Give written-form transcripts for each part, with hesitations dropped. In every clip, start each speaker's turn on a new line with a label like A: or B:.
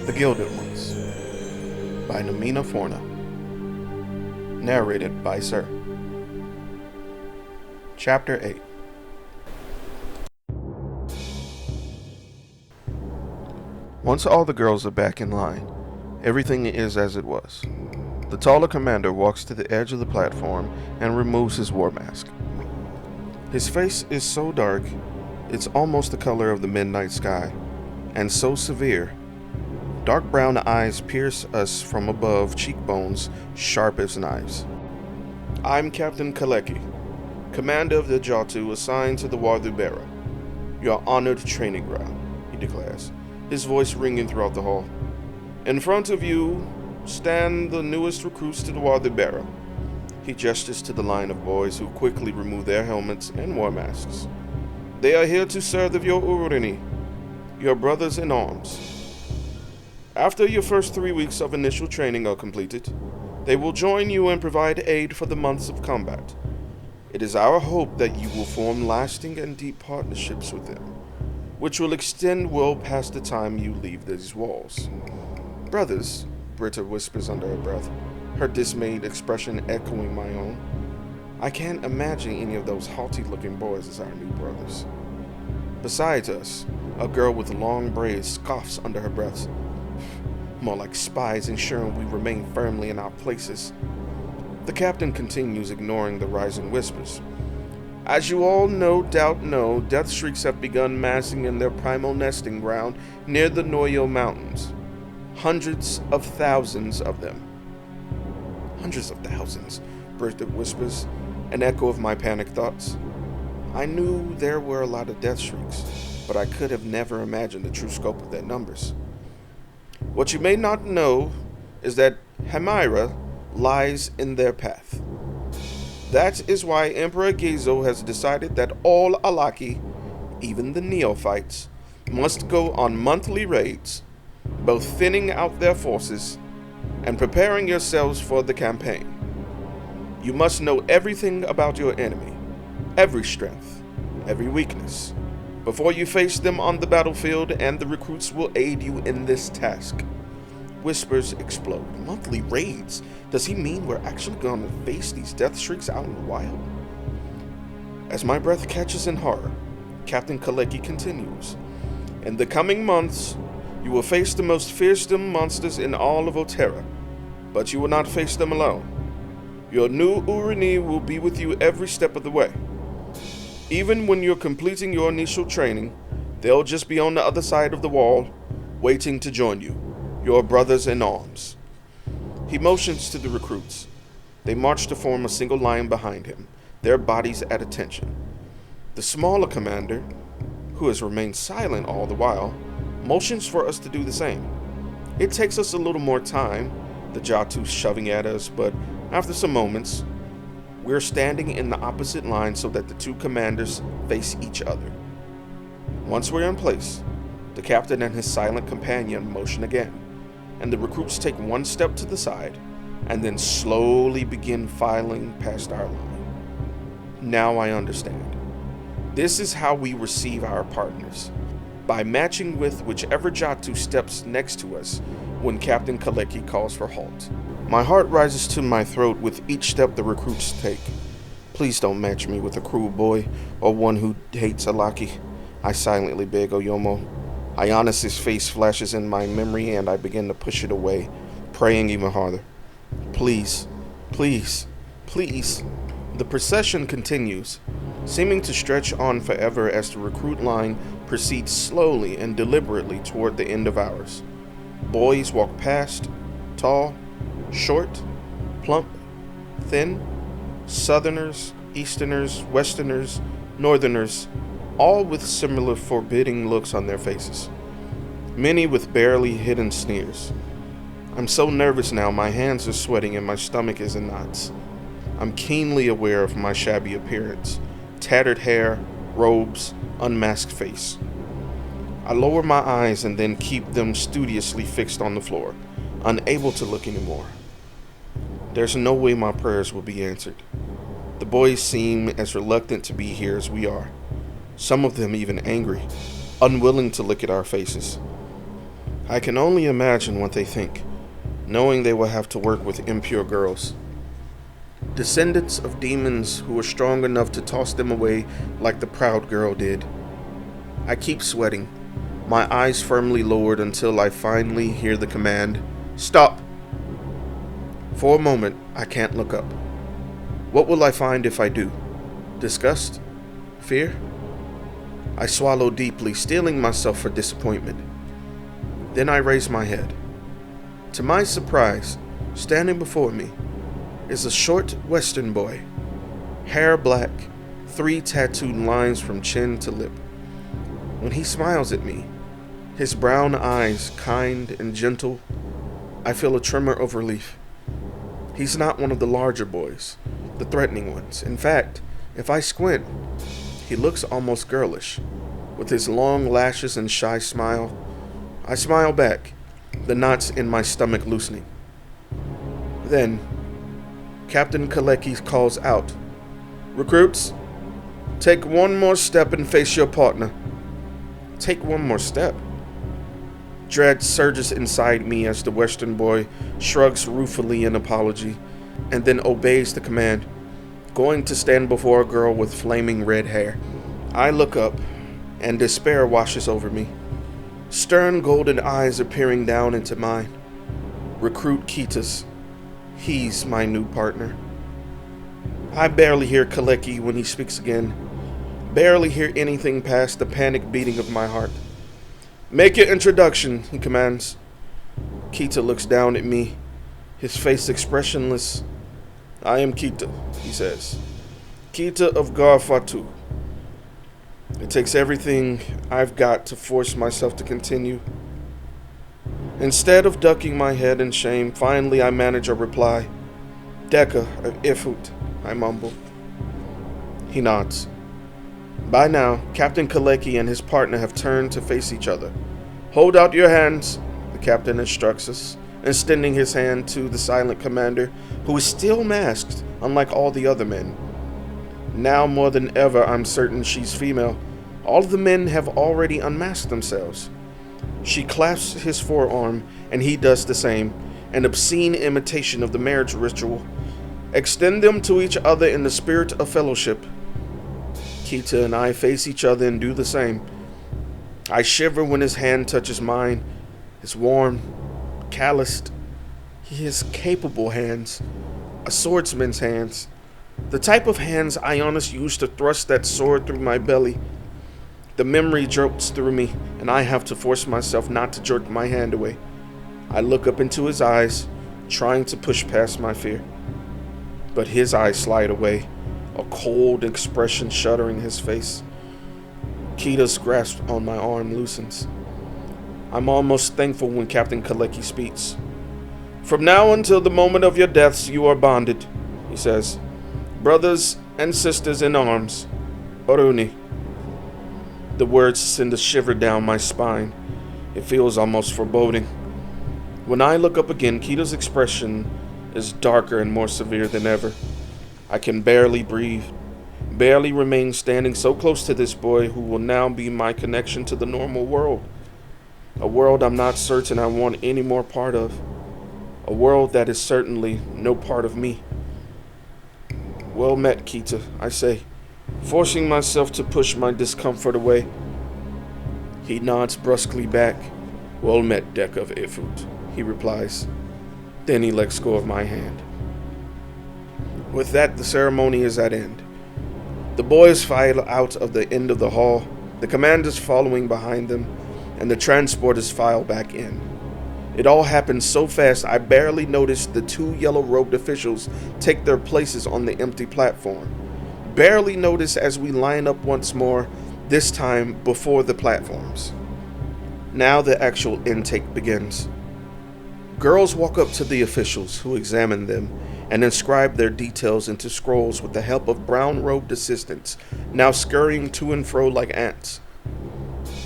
A: The Gilded Ones by Namina Forna. Narrated by Sir. Chapter 8. Once all the girls are back in line, everything is as it was. The taller commander walks to the edge of the platform and removes his war mask. His face is so dark, it's almost the color of the midnight sky, and so severe. Dark brown eyes pierce us from above, cheekbones sharp as knives. I'm Captain Kaleki, commander of the jatu assigned to the Warthubera, your honored training ground, he declares, his voice ringing throughout the hall. In front of you stand the newest recruits to the Warthubera. He gestures to the line of boys who quickly remove their helmets and war masks. They are here to serve your Urini, your brothers in arms. After your first 3 weeks of initial training are completed, they will join you and provide aid for the months of combat. It is our hope that you will form lasting and deep partnerships with them, which will extend well past the time you leave these walls. Brothers, Britta whispers under her breath, her dismayed expression echoing my own. I can't imagine any of those haughty-looking boys as our new brothers. Besides us, a girl with long braids scoffs under her breath. More like spies ensuring we remain firmly in our places. The captain continues, ignoring the rising whispers. As you all no doubt know, death shrieks have begun massing in their primal nesting ground near the Noyo Mountains. Hundreds of thousands of them. Hundreds of thousands, Bertha whispers, an echo of my panicked thoughts. I knew there were a lot of death shrieks, but I could have never imagined the true scope of their numbers. What you may not know is that Hemira lies in their path. That is why Emperor Gezo has decided that all Alaki, even the neophytes, must go on monthly raids, both thinning out their forces and preparing yourselves for the campaign. You must know everything about your enemy, every strength, every weakness, before you face them on the battlefield, and the recruits will aid you in this task. Whispers explode. Monthly raids? Does he mean we're actually going to face these death shrieks out in the wild? As my breath catches in horror, Captain Kaleki continues. In the coming months, you will face the most fearsome monsters in all of Otera, but you will not face them alone. Your new Urini will be with you every step of the way. Even when you're completing your initial training, they'll just be on the other side of the wall, waiting to join you, your brothers in arms. He motions to the recruits. They march to form a single line behind him, their bodies at attention. The smaller commander, who has remained silent all the while, motions for us to do the same. It takes us a little more time, the jatu shoving at us, but after some moments, we're standing in the opposite line so that the two commanders face each other. Once we're in place, the captain and his silent companion motion again, and the recruits take one step to the side and then slowly begin filing past our line. Now I understand. This is how we receive our partners, by matching with whichever jatu steps next to us when Captain Kaleki calls for halt. My heart rises to my throat with each step the recruits take. Please don't match me with a cruel boy or one who hates Alaki, I silently beg Oyomo. Ionis's face flashes in my memory and I begin to push it away, praying even harder. Please, please, please. The procession continues, seeming to stretch on forever as the recruit line proceeds slowly and deliberately toward the end of ours. Boys walk past, tall, short, plump, thin, southerners, easterners, westerners, northerners, all with similar forbidding looks on their faces, many with barely hidden sneers. I'm so nervous now, my hands are sweating and my stomach is in knots. I'm keenly aware of my shabby appearance, tattered hair, robes, unmasked face. I lower my eyes and then keep them studiously fixed on the floor, unable to look anymore. There's no way my prayers will be answered. The boys seem as reluctant to be here as we are, some of them even angry, unwilling to look at our faces. I can only imagine what they think, knowing they will have to work with impure girls. Descendants of demons who were strong enough to toss them away like the proud girl did. I keep sweating, my eyes firmly lowered until I finally hear the command, "Stop!" For a moment, I can't look up. What will I find if I do? Disgust? Fear? I swallow deeply, steeling myself for disappointment. Then I raise my head. To my surprise, standing before me is a short Western boy, hair black, 3 tattooed lines from chin to lip. When he smiles at me, his brown eyes kind and gentle, I feel a tremor of relief. He's not one of the larger boys, the threatening ones. In fact, if I squint, he looks almost girlish, with his long lashes and shy smile. I smile back, the knots in my stomach loosening. Then, Captain Kalecki calls out, "Recruits, take one more step and face your partner." Take one more step? Dread surges inside me as the Western boy shrugs ruefully in apology, and then obeys the command, going to stand before a girl with flaming red hair. I look up, and despair washes over me. Stern golden eyes are peering down into mine. Recruit Ketis. He's my new partner. I barely hear Kalecki when he speaks again. Barely hear anything past the panic beating of my heart. "Make your introduction," he commands. Kita looks down at me, his face expressionless. "I am Kita," he says. "Kita of Garfatu." It takes everything I've got to force myself to continue. Instead of ducking my head in shame, finally I manage a reply. "Deka of Ifut," I mumble. He nods. By now, Captain Kalecki and his partner have turned to face each other. "Hold out your hands," the captain instructs us, extending his hand to the silent commander, who is still masked, unlike all the other men. Now more than ever, I'm certain she's female. All of the men have already unmasked themselves. She clasps his forearm, and he does the same, an obscene imitation of the marriage ritual. "Extend them to each other in the spirit of fellowship." Kita and I face each other and do the same. I shiver when his hand touches mine. It's warm, calloused. He has capable hands, a swordsman's hands, the type of hands Ionis used to thrust that sword through my belly. The memory jolts through me, and I have to force myself not to jerk my hand away. I look up into his eyes, trying to push past my fear. But his eyes slide away, a cold expression shuddering his face. Kita's grasp on my arm loosens. I'm almost thankful when Captain Kalecki speaks. "From now until the moment of your deaths, you are bonded," he says. "Brothers and sisters in arms. Oruni." The words send a shiver down my spine. It feels almost foreboding. When I look up again, Kita's expression is darker and more severe than ever. I can barely breathe, barely remain standing so close to this boy who will now be my connection to the normal world. A world I'm not certain I want any more part of. A world that is certainly no part of me. "Well met, Kita," I say, forcing myself to push my discomfort away. He nods brusquely back. "Well met, Deka of Ifut," he replies. Then he lets go of my hand. With that, the ceremony is at end. The boys file out of the end of the hall, the commanders following behind them, and the transporters file back in. It all happens so fast I barely noticed the 2 yellow-robed officials take their places on the empty platform. Barely notice as we line up once more, this time before the platforms. Now the actual intake begins. Girls walk up to the officials, who examine them and inscribe their details into scrolls with the help of brown-robed assistants, now scurrying to and fro like ants.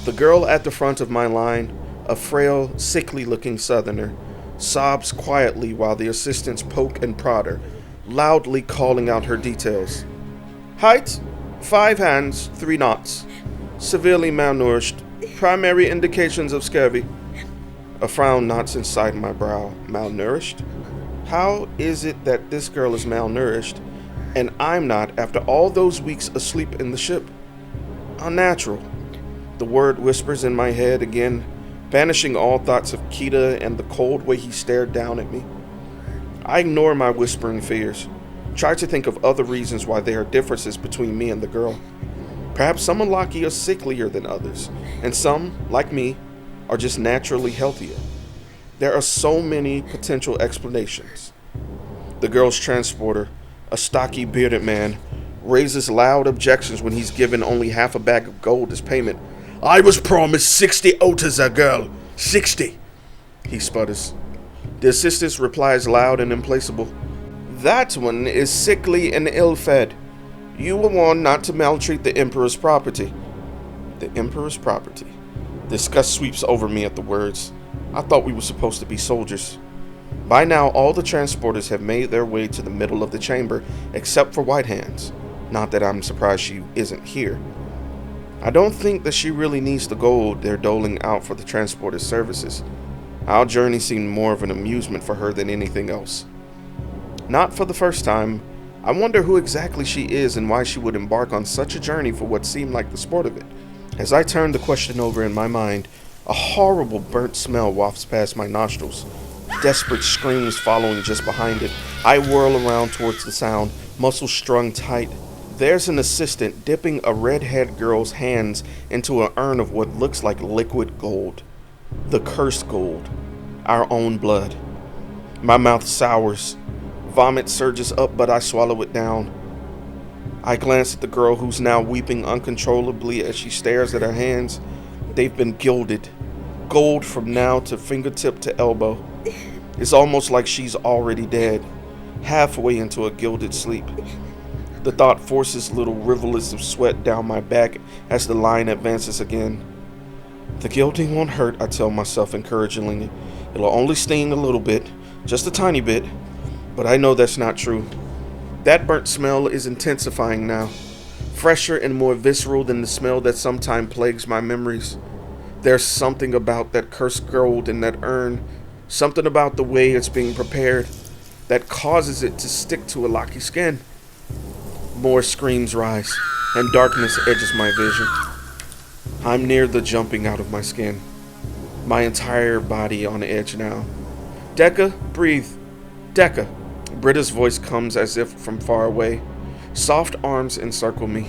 A: The girl at the front of my line, a frail, sickly-looking southerner, sobs quietly while the assistants poke and prod her, loudly calling out her details. Height, 5 hands, 3 knots. Severely malnourished. Primary indications of scurvy. A frown knots inside my brow. Malnourished? How is it that this girl is malnourished and I'm not after all those weeks asleep in the ship? Unnatural. The word whispers in my head again, banishing all thoughts of Kita and the cold way he stared down at me. I ignore my whispering fears, try to think of other reasons why there are differences between me and the girl. Perhaps some unlucky are sicklier than others, and some, like me, are just naturally healthier. There are so many potential explanations. The girl's transporter, a stocky bearded man, raises loud objections when he's given only half a bag of gold as payment. "I was promised 60 otas a girl. 60, he sputters. The assistant replies loud and implacable. "That one is sickly and ill-fed. You were warned not to maltreat the Emperor's property." The Emperor's property. Disgust sweeps over me at the words. I thought we were supposed to be soldiers. By now, all the transporters have made their way to the middle of the chamber, except for White Hands. Not that I'm surprised she isn't here. I don't think that she really needs the gold they're doling out for the transporter's services. Our journey seemed more of an amusement for her than anything else. Not for the first time, I wonder who exactly she is and why she would embark on such a journey for what seemed like the sport of it. As I turn the question over in my mind, a horrible burnt smell wafts past my nostrils. Desperate screams following just behind it. I whirl around towards the sound, muscles strung tight. There's an assistant dipping a red-haired girl's hands into an urn of what looks like liquid gold. The cursed gold. Our own blood. My mouth sours. Vomit surges up, but I swallow it down. I glance at the girl who's now weeping uncontrollably as she stares at her hands. They've been gilded. Gold from now to fingertip to elbow. It's almost like she's already dead, halfway into a gilded sleep. The thought forces little rivulets of sweat down my back as the line advances again. The gilding won't hurt, I tell myself encouragingly. It'll only sting a little bit, just a tiny bit, but I know that's not true. That burnt smell is intensifying now, fresher and more visceral than the smell that sometimes plagues my memories. There's something about that cursed gold in that urn, something about the way it's being prepared, that causes it to stick to Alaki's skin. More screams rise, and darkness edges my vision. I'm near the jumping out of my skin, my entire body on edge now. "Dekka, breathe. Dekka." Britta's voice comes as if from far away. Soft arms encircle me.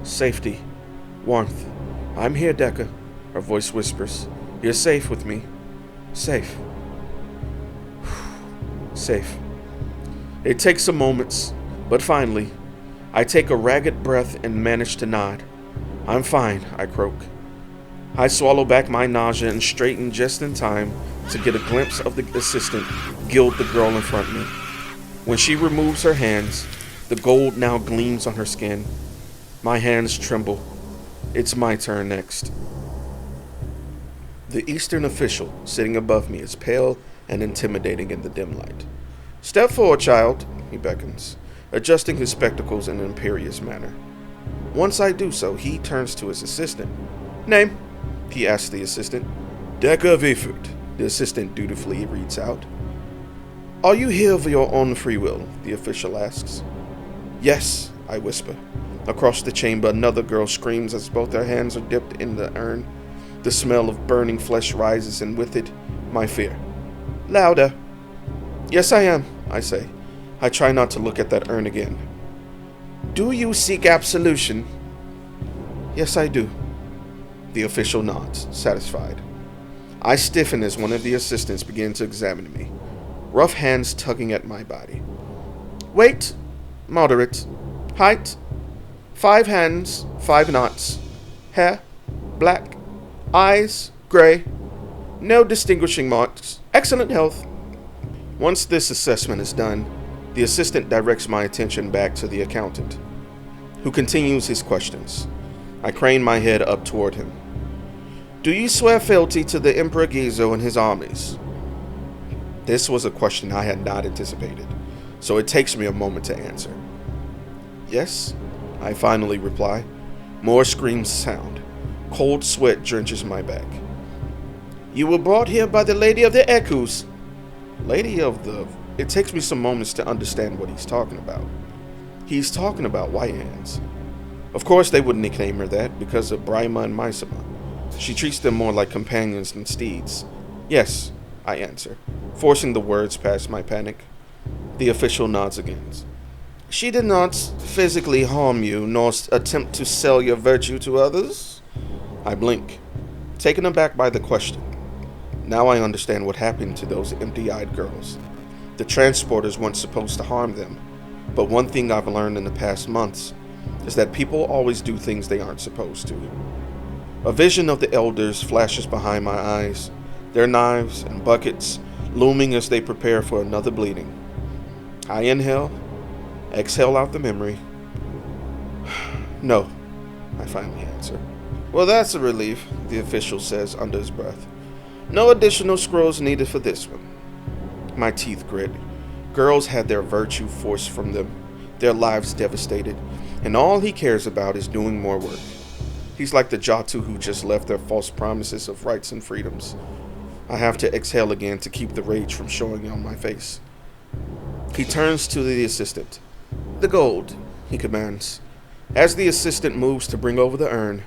A: Safety. Warmth. "I'm here, Dekka," her voice whispers. "You're safe with me. Safe." Safe. It takes some moments, but finally, I take a ragged breath and manage to nod. "I'm fine," I croak. I swallow back my nausea and straighten just in time to get a glimpse of the assistant gild the girl in front of me. When she removes her hands, the gold now gleams on her skin. My hands tremble. It's my turn next. The Eastern official sitting above me is pale and intimidating in the dim light. "Step forward, child," he beckons, adjusting his spectacles in an imperious manner. Once I do so, he turns to his assistant. "Name?" he asks the assistant. "Dekka Vifut," the assistant dutifully reads out. "Are you here of your own free will?" the official asks. "Yes," I whisper. Across the chamber, another girl screams as both her hands are dipped in the urn. The smell of burning flesh rises, and with it, my fear. "Louder." "Yes, I am," I say. I try not to look at that urn again. "Do you seek absolution?" "Yes, I do." The official nods, satisfied. I stiffen as one of the assistants begins to examine me, rough hands tugging at my body. "Weight, moderate. Height, 5 hands, 5 knots. Hair, black. Eyes, gray. No distinguishing marks. Excellent health." Once this assessment is done, the assistant directs my attention back to the accountant, who continues his questions. I crane my head up toward him. "Do you swear fealty to the Emperor Gizo and his armies?" This was a question I had not anticipated, so it takes me a moment to answer. "Yes," I finally reply. More screams sound. Cold sweat drenches my back. You were brought here by the Lady of the Echoes. Lady of the... It takes me some moments to understand what he's talking about. He's talking about white hands. Of course they would nickname her that because of Brima and Mysima. She treats them more like companions than steeds. Yes, I answer, forcing the words past my panic. The official nods again. She did not physically harm you, nor attempt to sell your virtue to others? I blink, taken aback by the question. Now I understand what happened to those empty-eyed girls. The transporters weren't supposed to harm them, but one thing I've learned in the past months is that people always do things they aren't supposed to. A vision of the elders flashes behind my eyes, their knives and buckets looming as they prepare for another bleeding. I inhale, exhale out the memory. No, I finally answer. Well, that's a relief, the official says under his breath. No additional scrolls needed for this one. My teeth grit. Girls had their virtue forced from them, their lives devastated, and all he cares about is doing more work. He's like the jatu who just left their false promises of rights and freedoms. I have to exhale again to keep the rage from showing on my face. He turns to the assistant. The gold, he commands. As the assistant moves to bring over the urn,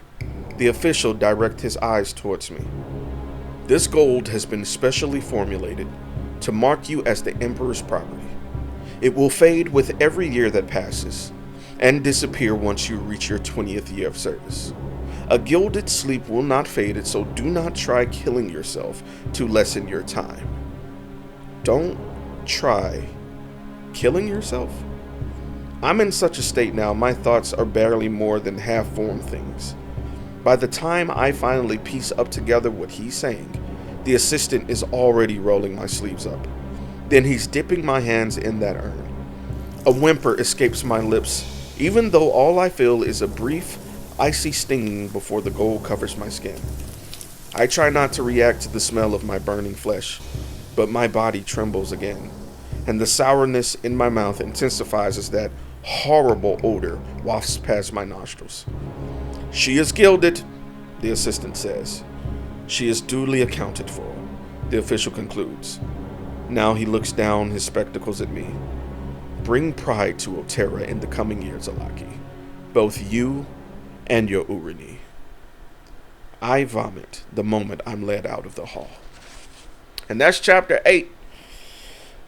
A: the official directs his eyes towards me. This gold has been specially formulated to mark you as the Emperor's property. It will fade with every year that passes, and disappear once you reach your 20th year of service. A gilded sleep will not fade it, so do not try killing yourself to lessen your time. Don't try killing yourself? I'm in such a state now, my thoughts are barely more than half-formed things. By the time I finally piece up together what he's saying, the assistant is already rolling my sleeves up. Then he's dipping my hands in that urn. A whimper escapes my lips, even though all I feel is a brief, icy stinging before the gold covers my skin. I try not to react to the smell of my burning flesh, but my body trembles again, and the sourness in my mouth intensifies as that horrible odor wafts past my nostrils. She is gilded, the assistant says. She is duly accounted for, the official concludes. Now he looks down his spectacles at me. Bring pride to Otera in the coming years, Alaki. Both you and your Urini. I vomit the moment I'm led out of the hall. And that's chapter 8.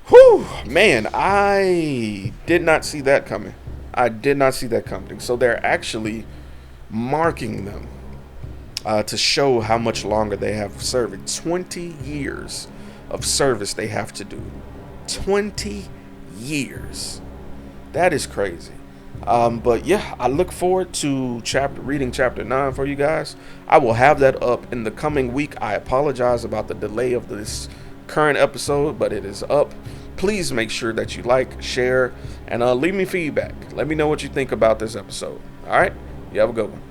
A: Whew, man, I did not see that coming. So they're actually marking them to show how much longer they have serving. 20 years of service they have to do. 20 years. That is crazy. But yeah, I look forward to reading chapter 9 for you guys. I will have that up in the coming week. I apologize about the delay of this current episode, but it is up. Please make sure that you like, share, and leave me feedback. Let me know what you think about this episode. All right? You have a good one.